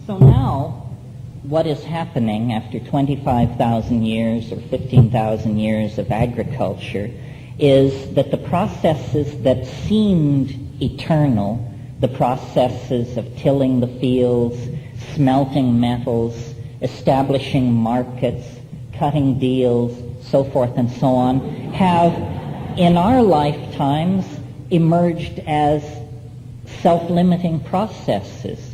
So now, what is happening after 25,000 years or 15,000 years of agriculture is that the processes that seemed eternal, the processes of tilling the fields, smelting metals, establishing markets, cutting deals, so forth and so on, have in our lifetimes emerged as self-limiting processes.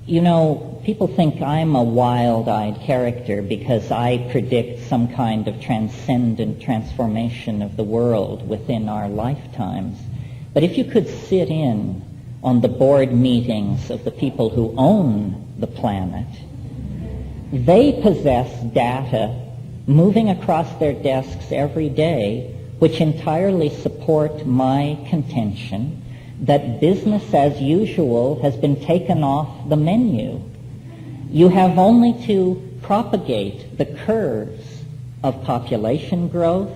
You know, people think I'm a wild-eyed character because I predict some kind of transcendent transformation of the world within our lifetimes. But if you could sit in on the board meetings of the people who own the planet, they possess data moving across their desks every day which entirely support my contention that business as usual has been taken off the menu. You have only to propagate the curves of population growth,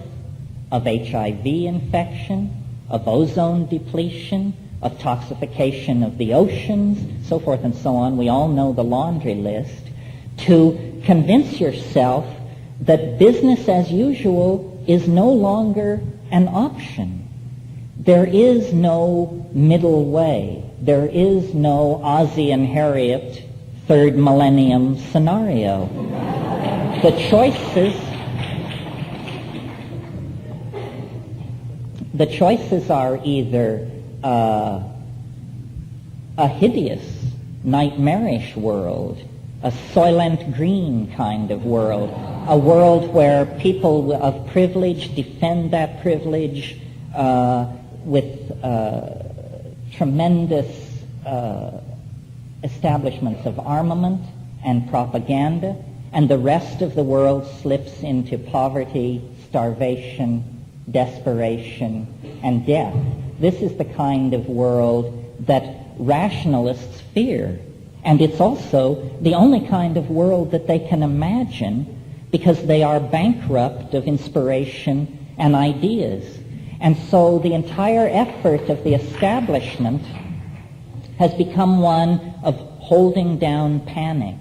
of HIV infection, of ozone depletion, of toxification of the oceans, so forth and so on. We all know the laundry list, to convince yourself that business as usual is no longer an option. There is no middle way. There is no Ozzie and Harriet third millennium scenario. The choices are either a hideous, nightmarish world, a Soylent Green kind of world, a world where people of privilege defend that privilege with tremendous establishments of armament and propaganda, and the rest of the world slips into poverty, starvation, desperation, and death. This is the kind of world that rationalists fear. And it's also the only kind of world that they can imagine because they are bankrupt of inspiration and ideas. And so the entire effort of the establishment has become one of holding down panic,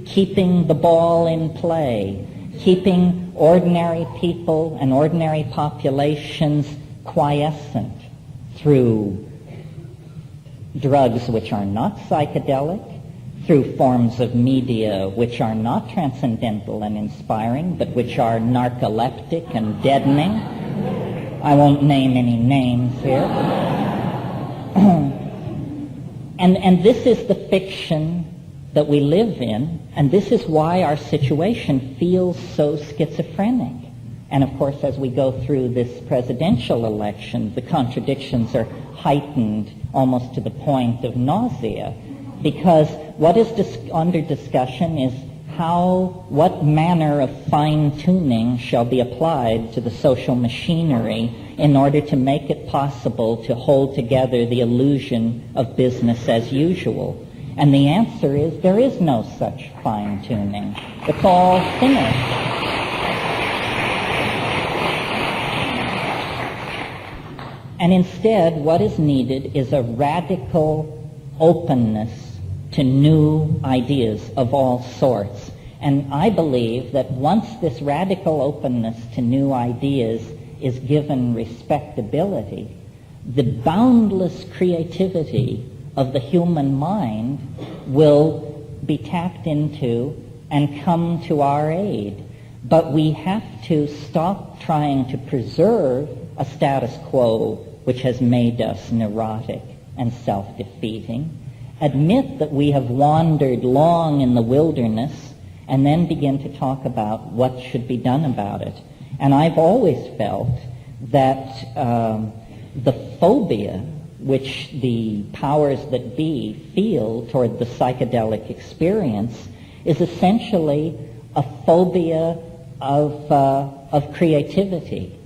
keeping the ball in play, keeping ordinary people and ordinary populations quiescent through drugs which are not psychedelic, through forms of media which are not transcendental and inspiring, but which are narcoleptic and deadening. I won't name any names here. And this is the fiction that we live in, and this is why our situation feels so schizophrenic. And of course, as we go through this presidential election, the contradictions are heightened almost to the point of nausea, because what is under discussion is what manner of fine-tuning shall be applied to the social machinery in order to make it possible to hold together the illusion of business as usual. And the answer is there is no such fine-tuning. It's all finished. And instead, what is needed is a radical openness to new ideas of all sorts. And I believe that once this radical openness to new ideas is given respectability, the boundless creativity of the human mind will be tapped into and come to our aid. But we have to stop trying to preserve a status quo which has made us neurotic and self-defeating, admit that we have wandered long in the wilderness, and then begin to talk about what should be done about it. And I've always felt that the phobia which the powers that be feel toward the psychedelic experience is essentially a phobia of creativity,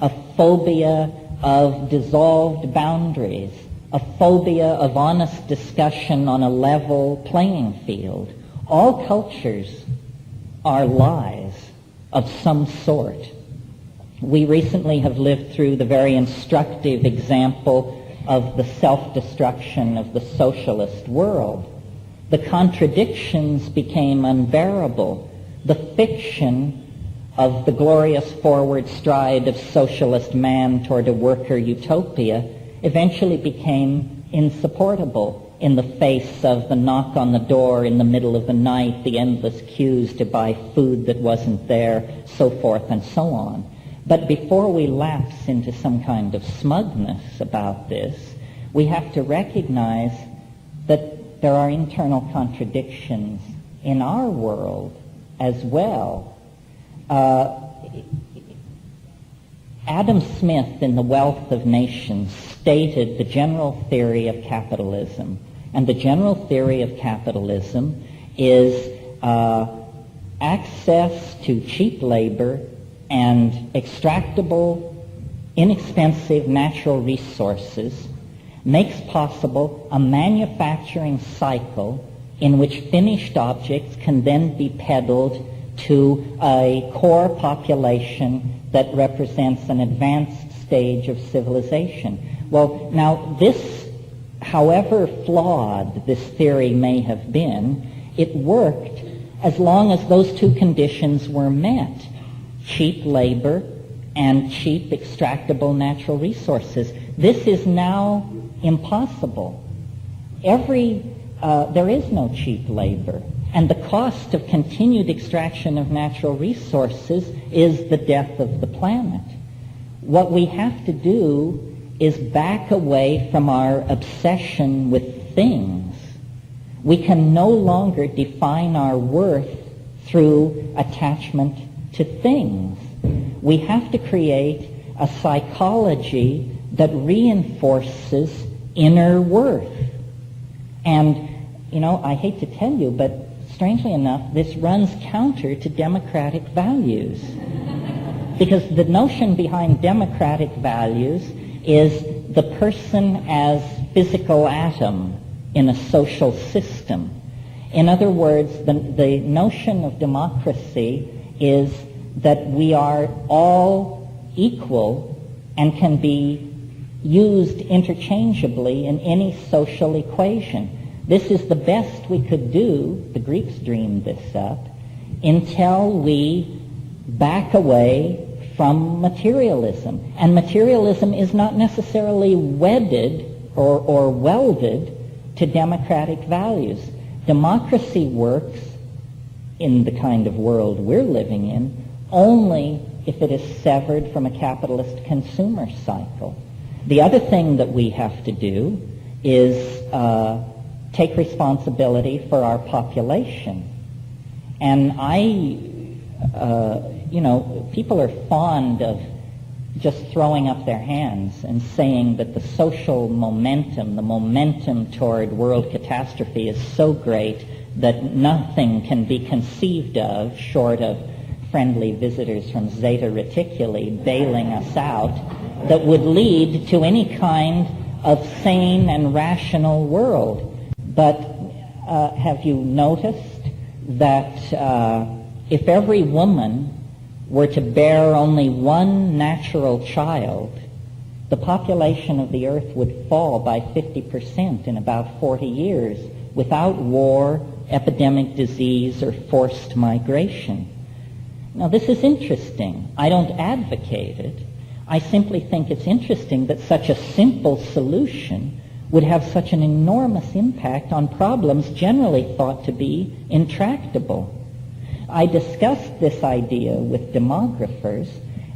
a phobia of dissolved boundaries, a phobia of honest discussion on a level playing field. All cultures are lies of some sort. We recently have lived through the very instructive example of the self-destruction of the socialist world. The contradictions became unbearable. The fiction of the glorious forward stride of socialist man toward a worker utopia eventually became insupportable in the face of the knock on the door in the middle of the night, the endless queues to buy food that wasn't there, so forth and so on. But before we lapse into some kind of smugness about this, we have to recognize that there are internal contradictions in our world as well. Adam Smith, in The Wealth of Nations, stated the general theory of capitalism. And the general theory of capitalism is access to cheap labor and extractable, inexpensive natural resources makes possible a manufacturing cycle in which finished objects can then be peddled to a core population that represents an advanced stage of civilization. Well, now this, however flawed this theory may have been, it worked as long as those two conditions were met: cheap labor and cheap extractable natural resources. This is now impossible. There is no cheap labor, and the cost of continued extraction of natural resources is the death of the planet. What we have to do is back away from our obsession with things. We can no longer define our worth through attachment to things. We have to create a psychology that reinforces inner worth. And, I hate to tell you, but strangely enough, this runs counter to democratic values. Because the notion behind democratic values is the person as physical atom in a social system. In other words, the notion of democracy is that we are all equal and can be used interchangeably in any social equation. This is the best we could do, the Greeks dreamed this up, until we back away from materialism. And materialism is not necessarily wedded or welded to democratic values. Democracy works in the kind of world we're living in only if it is severed from a capitalist consumer cycle. The other thing that we have to do is take responsibility for our population. And people are fond of just throwing up their hands and saying that the social momentum, the momentum toward world catastrophe is so great that nothing can be conceived of short of friendly visitors from Zeta Reticuli bailing us out that would lead to any kind of sane and rational world. But have you noticed that if every woman were to bear only one natural child, the population of the earth would fall by 50% in about 40 years without war, epidemic disease, or forced migration. Now, this is interesting. I don't advocate it. I simply think it's interesting that such a simple solution would have such an enormous impact on problems generally thought to be intractable. I discussed this idea with demographers,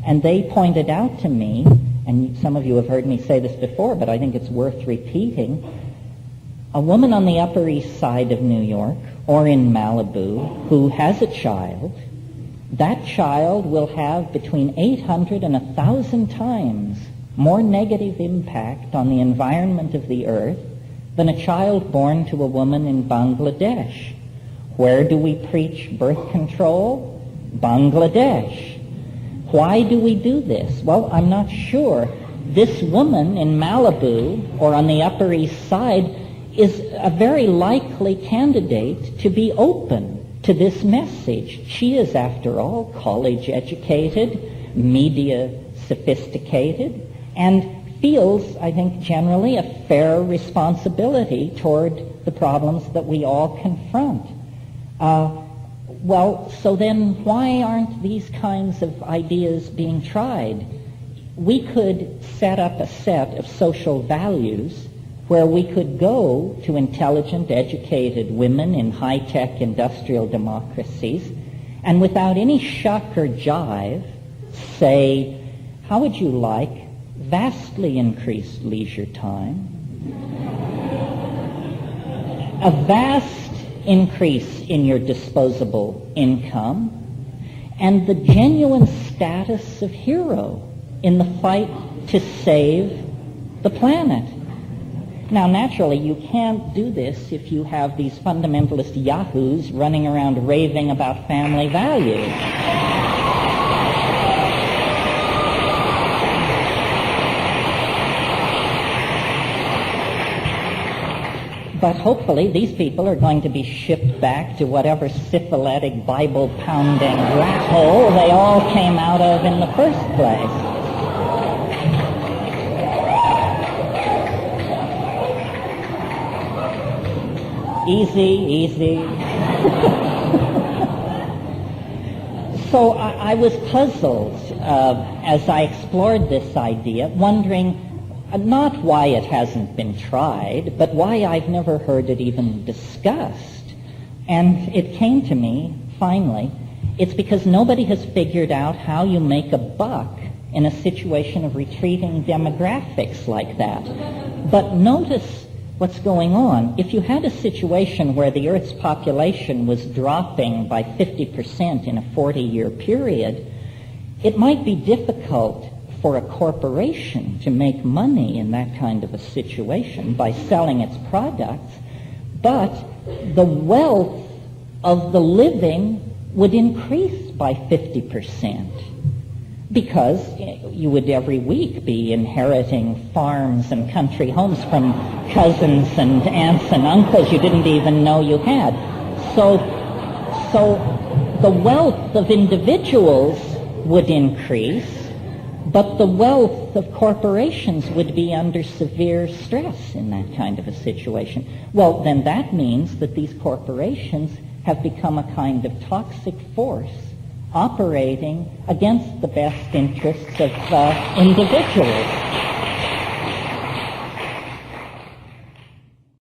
and they pointed out to me, and some of you have heard me say this before, but I think it's worth repeating, a woman on the Upper East Side of New York or in Malibu who has a child, that child will have between 800 and 1,000 times more negative impact on the environment of the earth than a child born to a woman in Bangladesh. Where do we preach birth control? Bangladesh. Why do we do this? Well, I'm not sure. This woman in Malibu or on the Upper East Side is a very likely candidate to be open to this message. She is, after all, college educated, media sophisticated, and feels, I think, generally a fair responsibility toward the problems that we all confront. Well, so then why aren't these kinds of ideas being tried? We could set up a set of social values where we could go to intelligent, educated women in high-tech industrial democracies and without any shock or jive say, how would you like vastly increased leisure time, a vast increase in your disposable income, and the genuine status of hero in the fight to save the planet. Now, naturally, you can't do this if you have these fundamentalist yahoos running around raving about family values. But hopefully these people are going to be shipped back to whatever syphilitic, Bible-pounding rat hole they all came out of in the first place. Easy. So I was puzzled as I explored this idea, wondering not why it hasn't been tried, but why I've never heard it even discussed. And it came to me, finally, it's because nobody has figured out how you make a buck in a situation of retreating demographics like that. But notice what's going on. If you had a situation where the Earth's population was dropping by 50% in a 40-year period, it might be difficult for a corporation to make money in that kind of a situation by selling its products, but the wealth of the living would increase by 50%. Because you would every week be inheriting farms and country homes from cousins and aunts and uncles you didn't even know you had. So the wealth of individuals would increase, but the wealth of corporations would be under severe stress in that kind of a situation. Well, then that means that these corporations have become a kind of toxic force operating against the best interests of individuals.